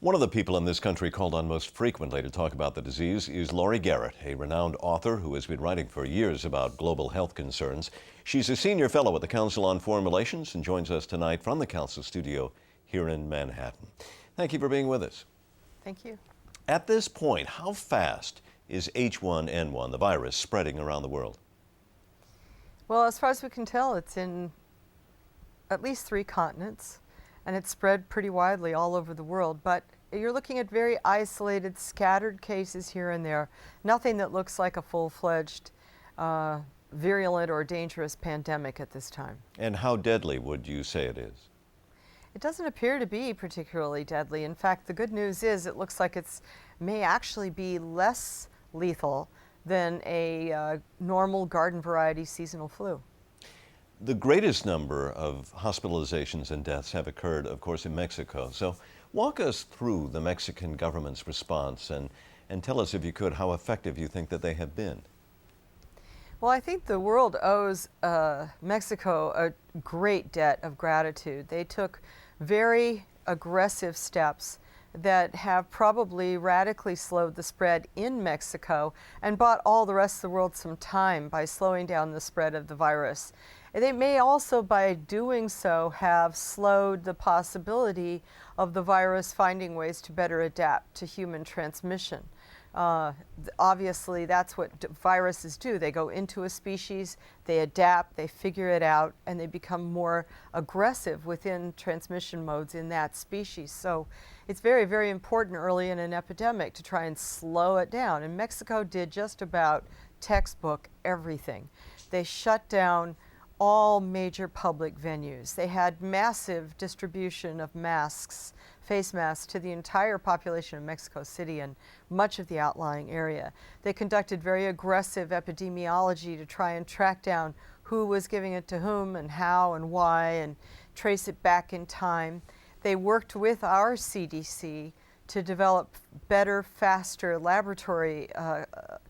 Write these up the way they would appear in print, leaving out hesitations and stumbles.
One of the people in this country called on most frequently to talk about the disease is Laurie Garrett, a renowned author who has been writing for years about global health concerns. She's a senior fellow at the Council on Foreign Relations and joins us tonight from the Council studio here in Manhattan. Thank you for being with us. Thank you. At this point, how fast is H1N1, the virus, spreading around the world? Well, as far as we can tell, it's in at least 3 continents, and it's spread pretty widely all over the world. But you're looking at very isolated, scattered cases here and there. Nothing that looks like a full-fledged, virulent or dangerous pandemic at this time. And how deadly would you say it is? It doesn't appear to be particularly deadly. In fact, the good news is it looks like it may actually be less lethal than a normal garden variety seasonal flu. The greatest number of hospitalizations and deaths have occurred, of course, in Mexico. So walk us through the Mexican government's response and tell us, if you could, how effective you think that they have been. Well, I think the world owes Mexico a great debt of gratitude. They took very aggressive steps that have probably radically slowed the spread in Mexico and bought all the rest of the world some time by slowing down the spread of the virus. They may also, by doing so, have slowed the possibility of the virus finding ways to better adapt to human transmission. Obviously, that's what viruses do. They go into a species, they adapt, they figure it out, and they become more aggressive within transmission modes in that species. So it's very, very important early in an epidemic to try and slow it down. And Mexico did just about textbook everything. They shut down all major public venues. They had massive distribution of masks, face masks, to the entire population of Mexico City and much of the outlying area. They conducted very aggressive epidemiology to try and track down who was giving it to whom and how and why and trace it back in time. They worked with our CDC to develop better, faster laboratory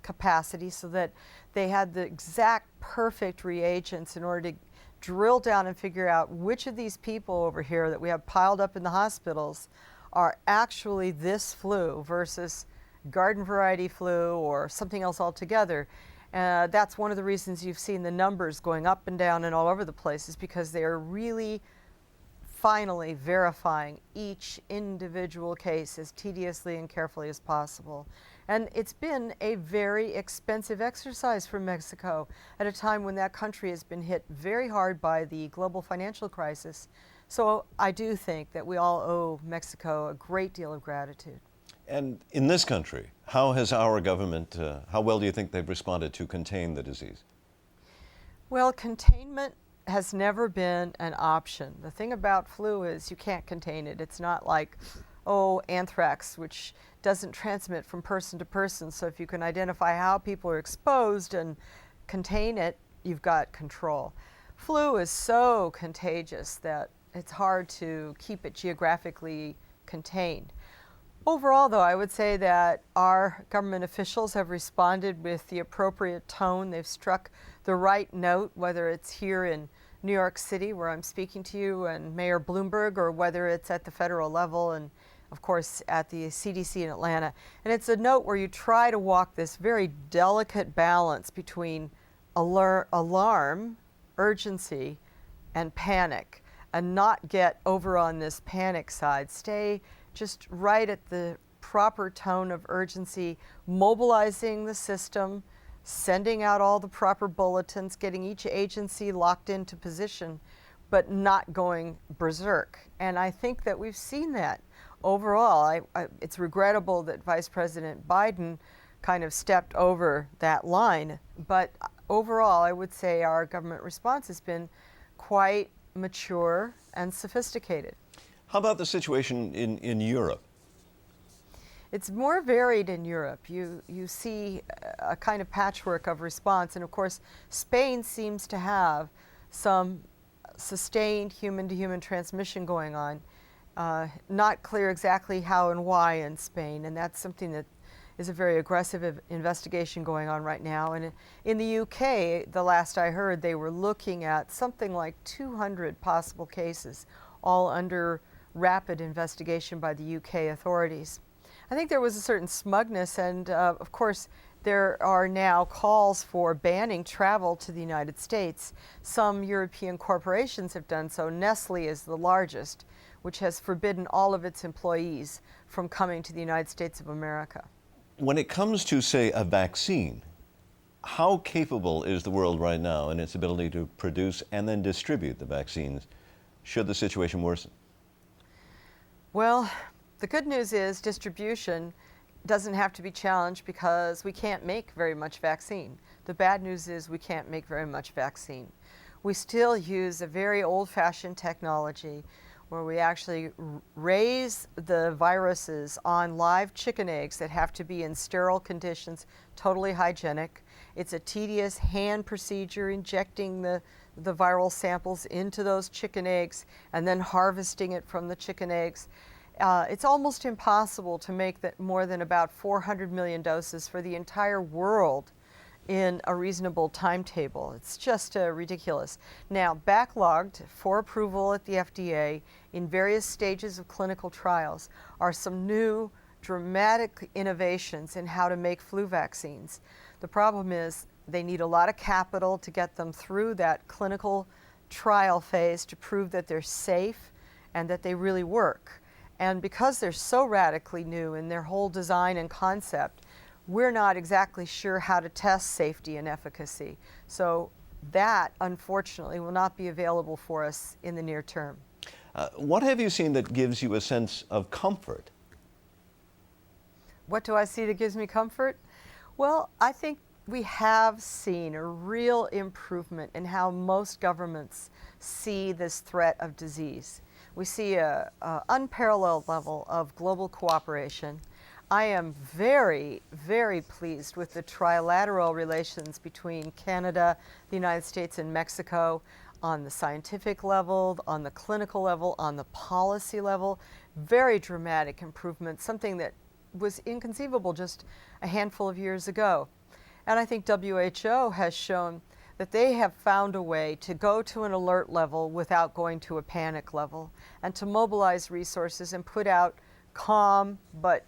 capacity so that they had the exact perfect reagents in order to drill down and figure out which of these people over here that we have piled up in the hospitals are actually this flu versus garden variety flu or something else altogether. That's one of the reasons you've seen the numbers going up and down and all over the place, is because they are really finally verifying each individual case as tediously and carefully as possible. And it's been a very expensive exercise for Mexico at a time when that country has been hit very hard by the global financial crisis. So I do think that we all owe Mexico a great deal of gratitude. And in this country, how has our government, how well do you think they've responded to contain the disease? Well, containment has never been an option. The thing about flu is you can't contain it. It's not like, anthrax, which doesn't transmit from person to person. So if you can identify how people are exposed and contain it, you've got control. Flu is so contagious that it's hard to keep it geographically contained. Overall, though, I would say that our government officials have responded with the appropriate tone. They've struck the right note, whether it's here in New York City, where I'm speaking to you, and Mayor Bloomberg, or whether it's at the federal level and, of course, at the CDC in Atlanta. And it's a note where you try to walk this very delicate balance between alarm, urgency, and panic, and not get over on this panic side. Stay just right at the proper tone of urgency, mobilizing the system, sending out all the proper bulletins, getting each agency locked into position, but not going berserk. And I think that we've seen that overall. It's regrettable that Vice President Biden kind of stepped over that line, but overall, I would say our government response has been quite mature and sophisticated. How about the situation in Europe? It's more varied in Europe. You see a kind of patchwork of response, and of course Spain seems to have some sustained human-to-human transmission going on. Not clear exactly how and why in Spain, and that's something that is a very aggressive investigation going on right now. And in the UK, the last I heard, they were looking at something like 200 possible cases, all under rapid investigation by the UK authorities. I think there was a certain smugness, and of course, there are now calls for banning travel to the United States. Some European corporations have done so. Nestle is the largest, which has forbidden all of its employees from coming to the United States of America. When it comes to, say, a vaccine, how capable is the world right now in its ability to produce and then distribute the vaccines should the situation worsen? Well, the good news is distribution doesn't have to be challenged because we can't make very much vaccine. The bad news is we can't make very much vaccine. We still use a very old-fashioned technology where we actually raise the viruses on live chicken eggs that have to be in sterile conditions, totally hygienic. It's a tedious hand procedure, injecting the viral samples into those chicken eggs and then harvesting it from the chicken eggs. It's almost impossible to make that more than about 400 million doses for the entire world in a reasonable timetable. It's just ridiculous. Now, backlogged for approval at the FDA in various stages of clinical trials are some new dramatic innovations in how to make flu vaccines. The problem is they need a lot of capital to get them through that clinical trial phase to prove that they're safe and that they really work. And because they're so radically new in their whole design and concept, we're not exactly sure how to test safety and efficacy. So that, unfortunately, will not be available for us in the near term. What have you seen that gives you a sense of comfort? What do I see that gives me comfort? Well, I think we have seen a real improvement in how most governments see this threat of disease. We see an unparalleled level of global cooperation. I am very, very pleased with the trilateral relations between Canada, the United States, and Mexico on the scientific level, on the clinical level, on the policy level. Very dramatic improvement, something that was inconceivable just a handful of years ago. And I think WHO has shown that they have found a way to go to an alert level without going to a panic level, and to mobilize resources and put out calm but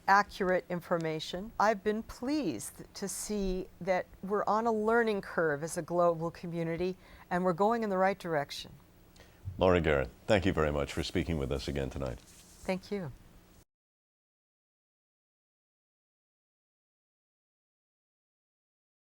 accurate information. I've been pleased to see that we're on a learning curve as a global community, and we're going in the right direction. Laurie Garrett, thank you very much for speaking with us again tonight. Thank you.